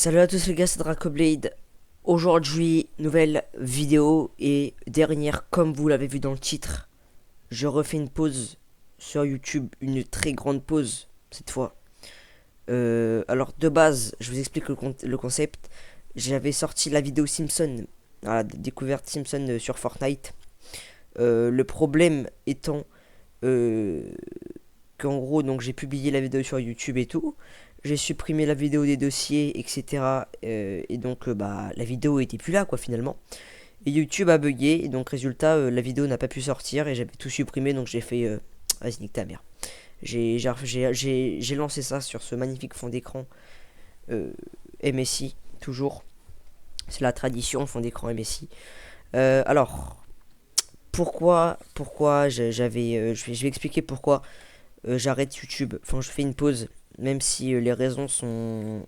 Salut à tous les gars, c'est Dracoblade. Aujourd'hui, nouvelle vidéo et dernière, comme vous l'avez vu dans le titre. Je refais une pause sur YouTube, une très grande pause cette fois. Alors de base, je vous explique le concept. J'avais sorti la vidéo Simpson, la découverte Simpson sur Fortnite. Le problème étant euh, qu'en gros, donc j'ai publié la vidéo sur YouTube et tout. J'ai supprimé la vidéo des dossiers, etc. Et donc, bah, la vidéo était plus là, quoi, finalement. Et YouTube a bugué, et donc, résultat, la vidéo n'a pas pu sortir, et j'avais tout supprimé, donc j'ai fait, vas-y, nique ta mère. J'ai lancé ça sur ce magnifique fond d'écran MSI, toujours. C'est la tradition, fond d'écran MSI. Alors, pourquoi j'avais, je vais expliquer pourquoi j'arrête YouTube. Enfin, je fais une pause, même si les raisons sont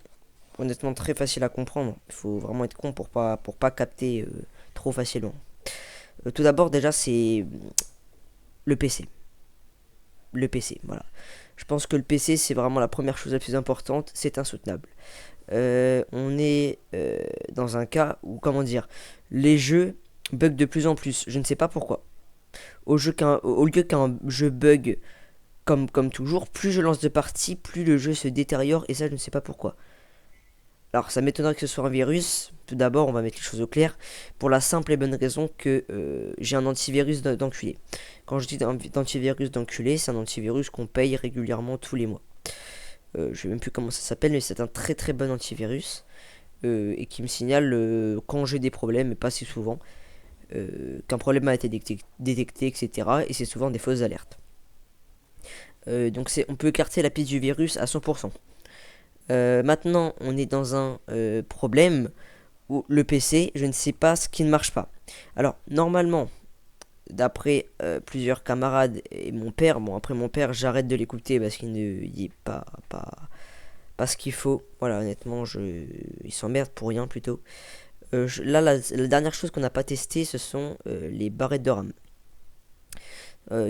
honnêtement très faciles à comprendre. Il faut vraiment être con pour pas capter trop facilement. Tout d'abord, déjà, c'est le PC. Le PC, voilà. Je pense que le PC, c'est vraiment la première chose la plus importante. C'est insoutenable. On est dans un cas où, comment dire, les jeux bug de plus en plus. Je ne sais pas pourquoi. Au lieu qu'un jeu bug comme toujours, plus je lance de parties, plus le jeu se détériore, et ça, je ne sais pas pourquoi. Alors, ça m'étonnerait que ce soit un virus. Tout d'abord, on va mettre les choses au clair. Pour la simple et bonne raison que j'ai un antivirus d'enculé. Quand je dis d'antivirus d'enculé, c'est un antivirus qu'on paye régulièrement tous les mois. Je sais même plus comment ça s'appelle, mais c'est un très très bon antivirus. Et qui me signale quand j'ai des problèmes, et pas si souvent, qu'un problème a été détecté, etc. Et c'est souvent des fausses alertes. Donc on peut écarter la piste du virus à 100%. Maintenant, on est dans un problème où le PC, je ne sais pas ce qui ne marche pas. Alors, normalement, d'après plusieurs camarades et mon père, bon, après mon père, j'arrête de l'écouter parce qu'il ne dit pas ce qu'il faut. Voilà, honnêtement, il s'emmerde pour rien plutôt. Là, la dernière chose qu'on n'a pas testé, ce sont les barrettes de RAM.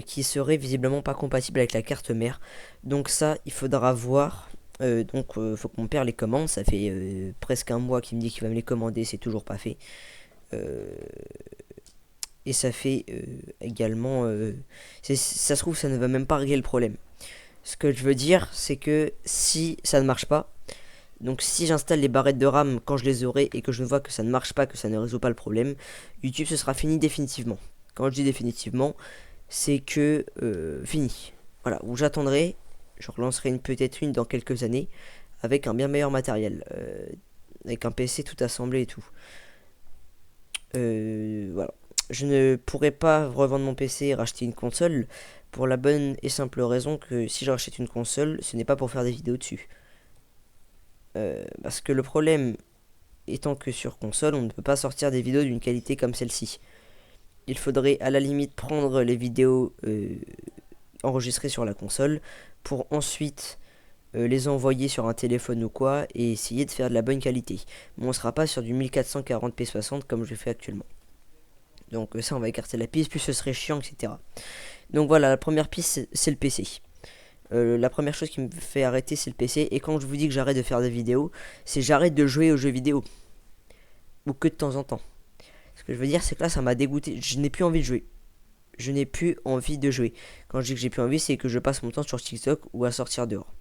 Qui seraient visiblement pas compatibles avec la carte mère. Donc ça, il faudra voir. Faut que mon père les commande. Ça fait presque un mois qu'il me dit qu'il va me les commander, c'est toujours pas fait. Euh, et ça fait également, ça se trouve, ça ne va même pas régler le problème. Ce que je veux dire, c'est que si ça ne marche pas, donc si j'installe les barrettes de RAM quand je les aurai et que je vois que ça ne marche pas, que ça ne résout pas le problème, YouTube ce sera fini définitivement. Quand je dis définitivement, c'est que fini. Voilà, où j'attendrai, je relancerai peut-être une dans quelques années avec un bien meilleur matériel, avec un PC tout assemblé et tout. Voilà. Je ne pourrais pas revendre mon PC et racheter une console pour la bonne et simple raison que si je rachète une console, ce n'est pas pour faire des vidéos dessus. Parce que le problème étant que sur console, on ne peut pas sortir des vidéos d'une qualité comme celle-ci. Il faudrait à la limite prendre les vidéos enregistrées sur la console pour ensuite les envoyer sur un téléphone ou quoi et essayer de faire de la bonne qualité. Mais on ne sera pas sur du 1440p 60 comme je fais actuellement. Donc ça, on va écarter la piste, plus ce serait chiant, etc. Donc voilà, la première piste, c'est le PC. La première chose qui me fait arrêter, c'est le PC. Et quand je vous dis que j'arrête de faire des vidéos, c'est j'arrête de jouer aux jeux vidéo. Ou que de temps en temps. Ce que je veux dire, c'est que là, ça m'a dégoûté. Je n'ai plus envie de jouer. Je n'ai plus envie de jouer. Quand je dis que j'ai plus envie, c'est que je passe mon temps sur TikTok ou à sortir dehors.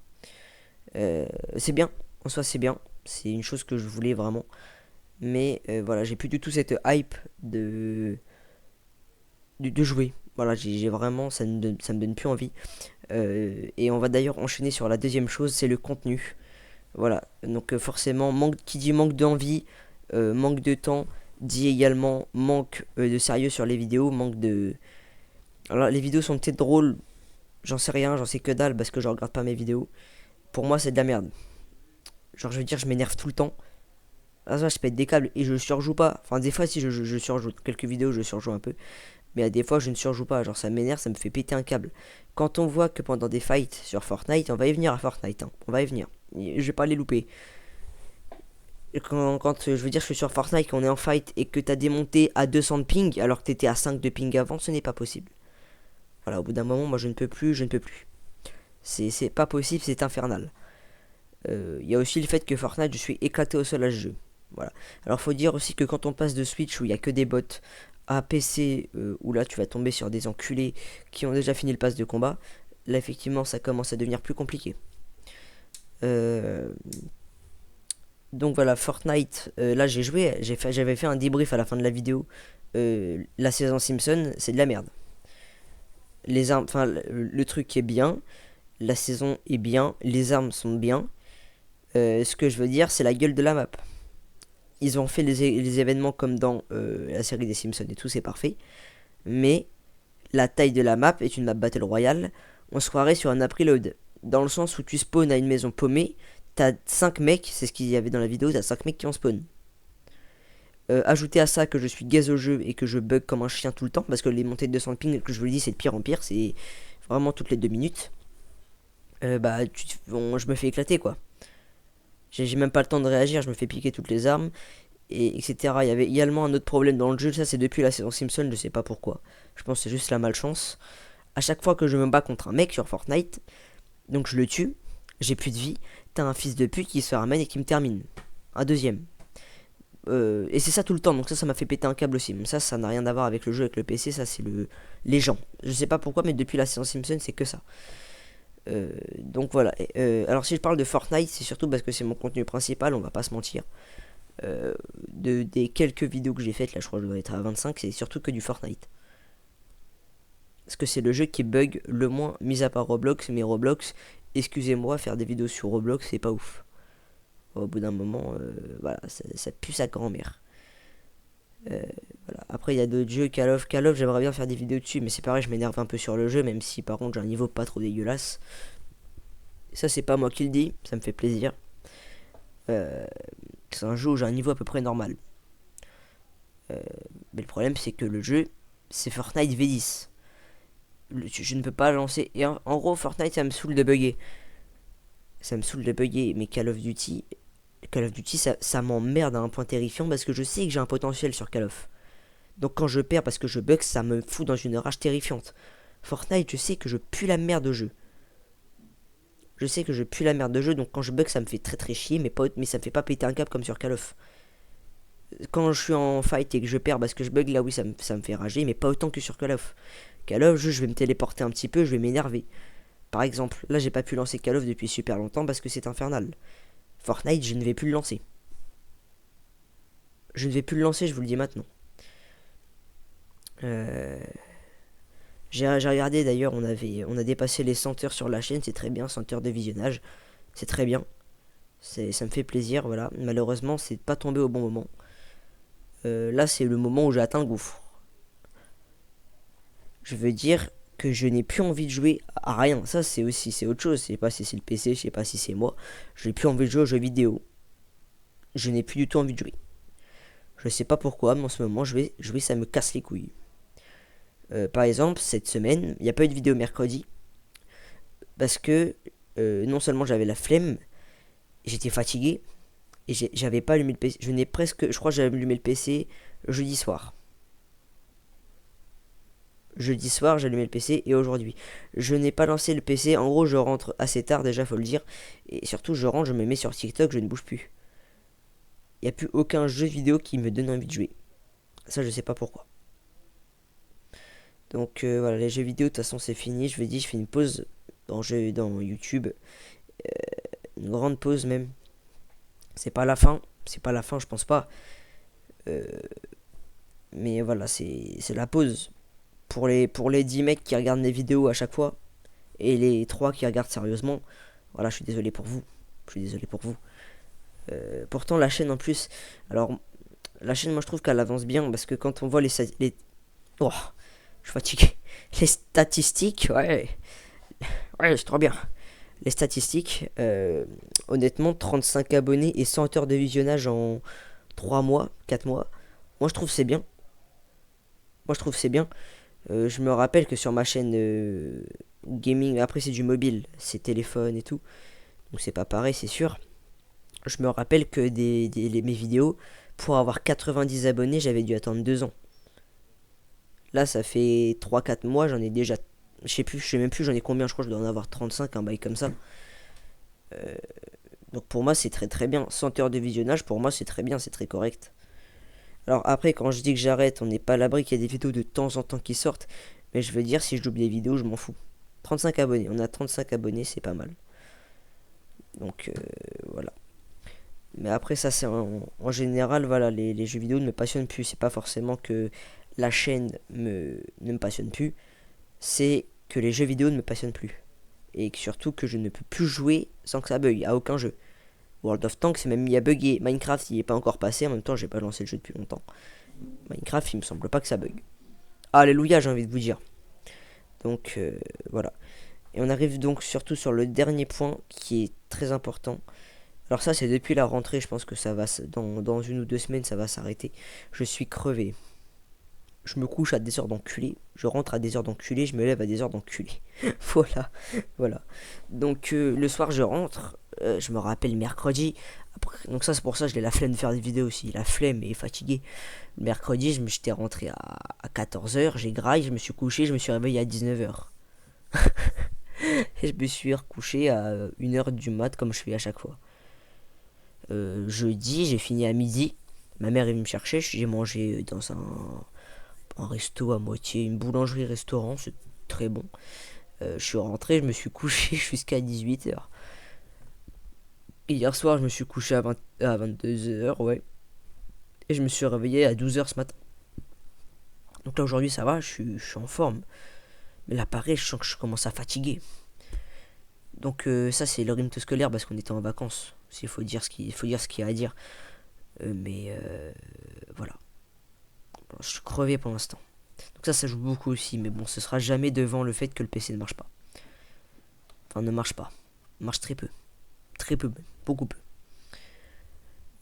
C'est bien. En soi, c'est bien. C'est une chose que je voulais vraiment. Mais voilà, j'ai plus du tout cette hype de jouer. Voilà, j'ai vraiment, ça me donne plus envie. Et on va d'ailleurs enchaîner sur la deuxième chose, c'est le contenu. Voilà, donc forcément, qui dit manque d'envie, manque de temps, dit également manque de sérieux sur les vidéos, manque de... Alors les vidéos sont peut-être drôles, j'en sais rien, j'en sais que dalle parce que je regarde pas mes vidéos. Pour moi, c'est de la merde. Genre, je veux dire, je m'énerve tout le temps. Ah, ça, je pète des câbles et je surjoue pas. Enfin, des fois, si je surjoue. Quelques vidéos, je surjoue un peu. Mais à des fois, je ne surjoue pas. Genre, ça m'énerve, ça me fait péter un câble. Quand on voit que pendant des fights sur Fortnite, on va y venir à Fortnite. Hein, on va y venir. Je vais pas les louper. Et quand je veux dire, je suis sur Fortnite, qu'on est en fight et que t'as démonté à 200 de ping alors que t'étais à 5 de ping avant, ce n'est pas possible. Voilà, au bout d'un moment, moi je ne peux plus, je ne peux plus. C'est pas possible, c'est infernal. Il y a aussi le fait que Fortnite, je suis éclaté au sol à ce jeu. Voilà. Alors faut dire aussi que quand on passe de Switch où il y a que des bots à PC où là tu vas tomber sur des enculés qui ont déjà fini le pass de combat, là effectivement ça commence à devenir plus compliqué. Euh, donc voilà, Fortnite, là j'ai joué, j'avais fait un débrief à la fin de la vidéo. La saison Simpson, c'est de la merde. Les armes, enfin le truc est bien, la saison est bien, les armes sont bien. Ce que je veux dire, c'est la gueule de la map. Ils ont fait les événements comme dans la série des Simpsons et tout, c'est parfait. Mais la taille de la map est une map Battle Royale. On se croirait sur un upload. Dans le sens où tu spawns à une maison paumée, t'as 5 mecs, c'est ce qu'il y avait dans la vidéo, t'as 5 mecs qui en spawn. Ajouter à ça que je suis gaze au jeu et que je bug comme un chien tout le temps, parce que les montées de 200 de ping, que je vous le dis, c'est de pire en pire, c'est vraiment toutes les 2 minutes. Je me fais éclater quoi. J'ai même pas le temps de réagir, je me fais piquer toutes les armes, et etc. Il y avait également un autre problème dans le jeu, ça c'est depuis la saison Simpson, je sais pas pourquoi. Je pense que c'est juste la malchance. À chaque fois que je me bats contre un mec sur Fortnite, donc je le tue, j'ai plus de vie, t'as un fils de pute qui se ramène et qui me termine. Un deuxième. Et c'est ça tout le temps, donc ça m'a fait péter un câble aussi. Donc ça n'a rien à voir avec le jeu, avec le PC, ça c'est les gens. Je sais pas pourquoi, mais depuis la saison Simpson, c'est que ça. Donc voilà. Alors si je parle de Fortnite, c'est surtout parce que c'est mon contenu principal, on va pas se mentir. Des quelques vidéos que j'ai faites, là je crois que je dois être à 25, c'est surtout que du Fortnite. Parce que c'est le jeu qui bug le moins, mis à part Roblox, mais Roblox, excusez-moi, faire des vidéos sur Roblox, c'est pas ouf. Au bout d'un moment, voilà, ça pue sa grand-mère. Voilà. Après, il y a d'autres jeux, Call of, j'aimerais bien faire des vidéos dessus, mais c'est pareil, je m'énerve un peu sur le jeu, même si par contre j'ai un niveau pas trop dégueulasse. Ça, c'est pas moi qui le dis, ça me fait plaisir. C'est un jeu où j'ai un niveau à peu près normal. Mais le problème, c'est que le jeu, c'est Fortnite V10. Je ne peux pas lancer. Et en gros, Fortnite, ça me saoule de bugger. Ça me saoule de bugger, mais Call of Duty, ça m'emmerde à un point terrifiant parce que je sais que j'ai un potentiel sur Call of. Donc quand je perds parce que je bug, ça me fout dans une rage terrifiante. Fortnite, je sais que je pue la merde de jeu. Je sais que je pue la merde de jeu, donc quand je bug, ça me fait très très chier, mais ça me fait pas péter un câble comme sur Call of. Quand je suis en fight et que je perds parce que je bug, là oui, ça me fait rager, mais pas autant que sur Call of. Call of, je vais me téléporter un petit peu, je vais m'énerver. Par exemple, là j'ai pas pu lancer Call of depuis super longtemps parce que c'est infernal. Fortnite, je ne vais plus le lancer. Je ne vais plus le lancer, je vous le dis maintenant. Euh, j'ai regardé d'ailleurs, on a dépassé les 100 heures sur la chaîne, c'est très bien, 100 heures de visionnage, c'est très bien. Ça me fait plaisir, voilà. Malheureusement, c'est pas tombé au bon moment. Là, c'est le moment où j'ai atteint le gouffre. Je veux dire que je n'ai plus envie de jouer à rien. Ça, c'est autre chose. Je sais pas si c'est le PC, je sais pas si c'est moi. Je n'ai plus envie de jouer aux jeux vidéo. Je n'ai plus du tout envie de jouer. Je sais pas pourquoi, mais en ce moment, jouer, ça me casse les couilles. Par exemple, cette semaine, il n'y a pas eu de vidéo mercredi. Parce que non seulement j'avais la flemme, j'étais fatigué. Et j'avais pas allumé le PC. Je crois que j'avais allumé le PC jeudi soir. Jeudi soir, j'ai allumé le PC et aujourd'hui. Je n'ai pas lancé le PC. En gros, je rentre assez tard déjà, faut le dire. Et surtout, je rentre, je me mets sur TikTok, je ne bouge plus. Il n'y a plus aucun jeu vidéo qui me donne envie de jouer. Ça, je sais pas pourquoi. Donc voilà, les jeux vidéo, de toute façon, c'est fini. Je fais une pause dans YouTube. Une grande pause même. C'est pas la fin. C'est pas la fin, je pense pas. Euh, mais voilà, c'est la pause. Pour les 10 mecs qui regardent les vidéos à chaque fois, et les 3 qui regardent sérieusement, voilà, je suis désolé pour vous. Je suis désolé pour vous. Pourtant, la chaîne en plus, alors, la chaîne, moi je trouve qu'elle avance bien, parce que quand on voit oh, je suis fatigué. Les statistiques, ouais, c'est trop bien. Les statistiques, honnêtement, 35 abonnés et 100 heures de visionnage en 3 mois, 4 mois, moi je trouve c'est bien. Moi je trouve c'est bien. Je me rappelle que sur ma chaîne gaming, après c'est du mobile, c'est téléphone et tout, donc c'est pas pareil, c'est sûr. Je me rappelle que mes vidéos, pour avoir 90 abonnés, j'avais dû attendre 2 ans. Là, ça fait 3 4 mois, j'en ai déjà. Je sais même plus, j'en ai combien, je crois que je dois en avoir 35, un bail comme ça. Donc pour moi c'est très très bien. 100 heures de visionnage, pour moi c'est très bien, c'est très correct. Alors après quand je dis que j'arrête, on n'est pas à l'abri qu'il y a des vidéos de temps en temps qui sortent. Mais je veux dire, si je double des vidéos, je m'en fous. 35 abonnés, on a 35 abonnés, c'est pas mal. Donc voilà. Mais après ça c'est en général, voilà, les jeux vidéo ne me passionnent plus. C'est pas forcément que la chaîne ne me passionne plus, c'est que les jeux vidéo ne me passionnent plus. Et surtout que je ne peux plus jouer sans que ça bug à aucun jeu. World of Tanks c'est même mis à bugger. Minecraft il est pas encore passé, en même temps j'ai pas lancé le jeu depuis longtemps. Minecraft il me semble pas que ça bug. Alléluia j'ai envie de vous dire. Donc voilà. Et on arrive donc surtout sur le dernier point qui est très important. Alors ça c'est depuis la rentrée, je pense que ça va dans 1 ou 2 semaines ça va s'arrêter. Je suis crevé. Je me couche à des heures d'enculé, je rentre à des heures d'enculé, je me lève à des heures d'enculé. Voilà, voilà. Donc le soir je rentre, je me rappelle mercredi. Après, donc ça c'est pour ça que j'ai la flemme de faire des vidéos aussi, la flemme et fatigué. Le mercredi j'étais rentré à 14 heures, j'ai graille, je me suis couché, je me suis réveillé à 19 heures. Et je me suis recouché à 1 heure du mat comme je fais à chaque fois. Jeudi j'ai fini à midi, ma mère est venue me chercher, j'ai mangé dans un resto à moitié, une boulangerie-restaurant, c'est très bon. Je suis rentré, je me suis couché jusqu'à 18 heures. Hier soir, je me suis couché à 22 heures, ouais. Et je me suis réveillé à 12 heures ce matin. Donc là, aujourd'hui, ça va, je suis en forme. Mais là, pareil, je sens que je commence à fatiguer. Donc ça, c'est le rythme scolaire parce qu'on était en vacances. Il faut dire ce qu'il y a à dire. Mais voilà. Bon, je suis crevé pour l'instant. Donc ça joue beaucoup aussi. Mais bon, ce sera jamais devant le fait que le PC ne marche pas. Enfin, ne marche pas. Il marche très peu. Très peu, beaucoup peu.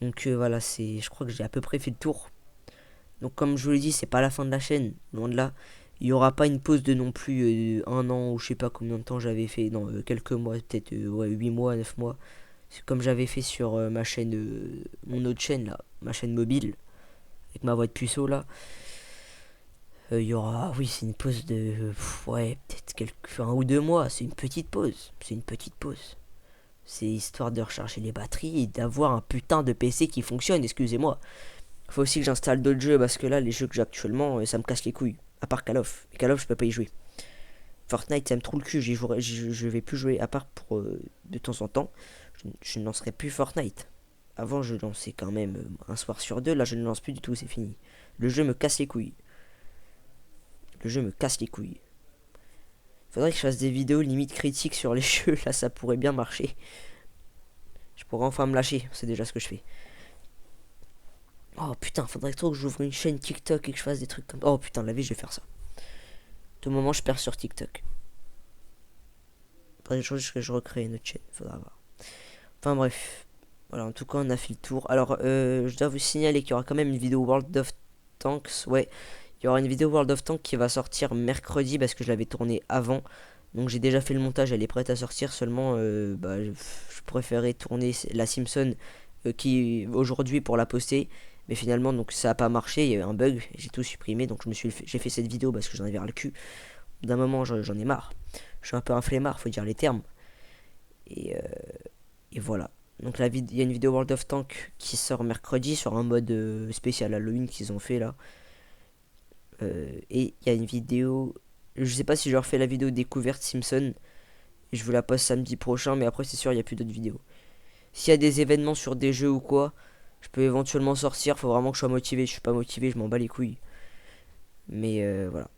Donc voilà, je crois que j'ai à peu près fait le tour. Donc comme je vous l'ai dit, c'est pas la fin de la chaîne, loin de là. Il n'y aura pas une pause de non plus 1 an ou je sais pas combien de temps j'avais fait, non, quelques mois, peut-être ouais, 8 mois, 9 mois. C'est comme j'avais fait sur ma chaîne, mon autre chaîne là, ma chaîne mobile, avec ma voix de puceau là. Il y aura, oui, c'est une pause de, ouais, peut-être 1 ou 2 mois, c'est une petite pause, c'est une petite pause. C'est histoire de recharger les batteries et d'avoir un putain de PC qui fonctionne, excusez-moi. Faut aussi que j'installe d'autres jeux parce que là, les jeux que j'ai actuellement, ça me casse les couilles. À part Call of. Et Call of, je peux pas y jouer. Fortnite, ça me trouve le cul. Je vais plus jouer à part pour de temps en temps. Je ne lancerai plus Fortnite. Avant, je lançais quand même un soir sur deux. Là, je ne lance plus du tout. C'est fini. Le jeu me casse les couilles. Le jeu me casse les couilles. Faudrait que je fasse des vidéos limite critiques sur les jeux. Là, ça pourrait bien marcher. Je pourrais enfin me lâcher. C'est déjà ce que je fais. Oh putain, faudrait trop que j'ouvre une chaîne TikTok et que je fasse des trucs comme... Oh putain, la vie, je vais faire ça. De moment, je perds sur TikTok. Faudrait que je recrée une autre chaîne. Faudra voir. Enfin bref. Voilà, en tout cas, on a fait le tour. Alors, je dois vous signaler qu'il y aura quand même une vidéo World of Tanks. Ouais, il y aura une vidéo World of Tanks qui va sortir mercredi parce que je l'avais tournée avant. Donc j'ai déjà fait le montage, elle est prête à sortir. Seulement, je préférais tourner la Simpson qui aujourd'hui pour la poster. Mais finalement, donc ça a pas marché, il y a eu un bug, j'ai tout supprimé, donc j'ai fait cette vidéo parce que j'en avais ras le cul. D'un moment, j'en ai marre. Je suis un peu un flemmard, faut dire les termes. Et, euh, et voilà. Donc il y a une vidéo World of Tanks qui sort mercredi sur un mode spécial Halloween qu'ils ont fait là. Et il y a une vidéo, je sais pas si je refais la vidéo découverte Simpson. Et je vous la poste samedi prochain, mais après c'est sûr, il n'y a plus d'autres vidéos. S'il y a des événements sur des jeux ou quoi, je peux éventuellement sortir, faut vraiment que je sois motivé. Je suis pas motivé, je m'en bats les couilles. Mais voilà.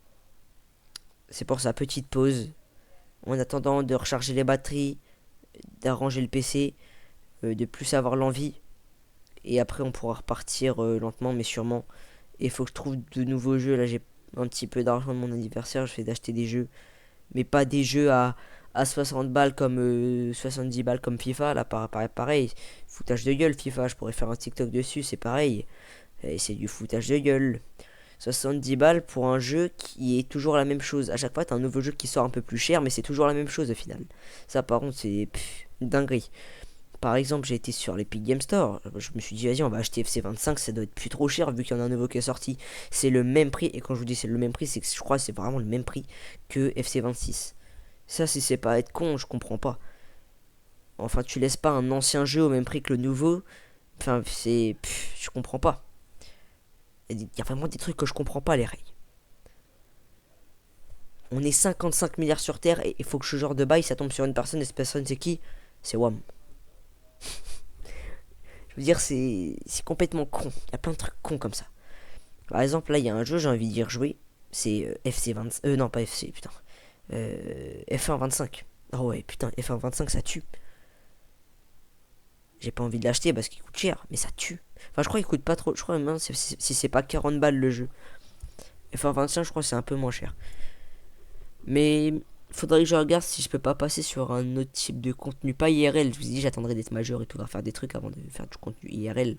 C'est pour sa petite pause. En attendant de recharger les batteries, d'arranger le PC, de plus avoir l'envie. Et après on pourra repartir lentement mais sûrement. Et il faut que je trouve de nouveaux jeux. Là j'ai un petit peu d'argent de mon anniversaire, je fais d'acheter des jeux. Mais pas des jeux à 60 balles comme 70 balles comme FIFA. Là pareil, foutage de gueule FIFA, je pourrais faire un TikTok dessus, c'est pareil. Et c'est du foutage de gueule. 70 balles pour un jeu qui est toujours la même chose. À chaque fois, t'as un nouveau jeu qui sort un peu plus cher, mais c'est toujours la même chose au final. Ça, par contre, c'est une dinguerie. Par exemple, j'ai été sur l'Epic Game Store. Je me suis dit, vas-y, on va acheter FC25. Ça doit être plus trop cher vu qu'il y en a un nouveau qui est sorti. C'est le même prix. Et quand je vous dis c'est le même prix, c'est que je crois que c'est vraiment le même prix que FC26. Ça, si c'est pas être con, je comprends pas. Enfin, tu laisses pas un ancien jeu au même prix que le nouveau. Enfin, je comprends pas. Il y a vraiment des trucs que je comprends pas, les règles. On est 55 milliards sur Terre et il faut que ce genre de bail, ça tombe sur une personne et cette personne, c'est qui? C'est WAM. Je veux dire, c'est complètement con. Il y a plein de trucs cons comme ça. Par exemple, là, il y a un jeu, j'ai envie d'y rejouer. C'est FC20. Non, pas FC, putain. F1 25. Oh ouais, putain, F1 25, ça tue. J'ai pas envie de l'acheter parce qu'il coûte cher, mais ça tue. Enfin, je crois qu'il coûte pas trop. Je crois même si c'est pas 40 balles le jeu. F1 25, je crois que c'est un peu moins cher. Mais faudrait que je regarde si je peux pas passer sur un autre type de contenu. Pas IRL, je vous dis, j'attendrai d'être majeur et tout, à faire des trucs avant de faire du contenu IRL.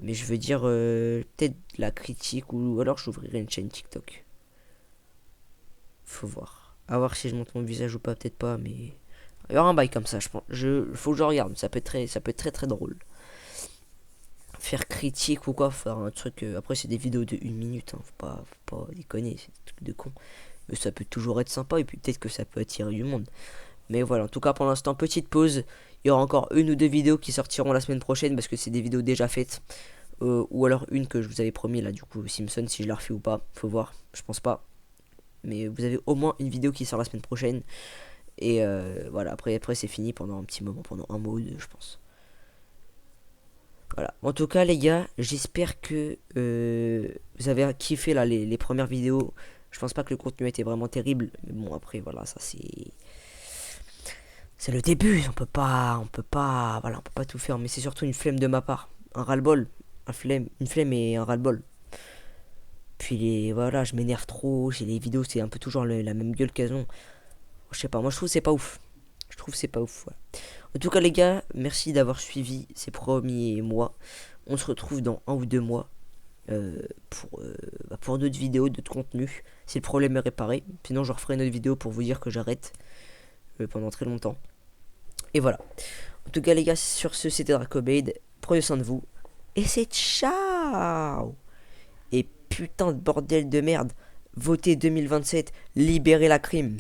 Mais je veux dire, peut-être la critique ou alors j'ouvrirai une chaîne TikTok. Faut voir. À voir si je monte mon visage ou pas, peut-être pas, mais. Il y aura un bail comme ça, je pense. Faut que je regarde, ça peut être très très drôle. Faire critique ou quoi, faire un truc. Après, c'est des vidéos de 1 minute, hein, faut pas déconner, c'est des trucs de con. Mais ça peut toujours être sympa et puis peut-être que ça peut attirer du monde. Mais voilà, en tout cas pour l'instant, petite pause. Il y aura encore une ou deux vidéos qui sortiront la semaine prochaine parce que c'est des vidéos déjà faites. Ou alors une que je vous avais promis là, du coup, Simpson, si je la refais ou pas. Faut voir, je pense pas. Mais vous avez au moins une vidéo qui sort la semaine prochaine. Et voilà, après c'est fini pendant un petit moment, pendant un mois ou deux, je pense. Voilà. En tout cas, les gars, j'espère que vous avez kiffé là les premières vidéos. Je pense pas que le contenu était vraiment terrible, mais bon après voilà, ça c'est le début. Voilà, on peut pas tout faire. Mais c'est surtout une flemme de ma part, un ras-le-bol, une flemme et un ras-le-bol. Puis voilà, je m'énerve trop. J'ai les vidéos, c'est un peu toujours la même gueule qu'elles ont. Je sais pas, moi je trouve que c'est pas ouf. Je trouve que c'est pas ouf. Ouais. En tout cas, les gars, merci d'avoir suivi ces premiers mois. On se retrouve dans 1 ou 2 mois euh, pour d'autres vidéos, d'autres contenus. Si le problème est réparé. Sinon, je referai une autre vidéo pour vous dire que j'arrête pendant très longtemps. Et voilà. En tout cas, les gars, sur ce, c'était Dracobade. Prenez soin de vous. Et c'est ciao. Et putain de bordel de merde. Votez 2027. Libérez la crime.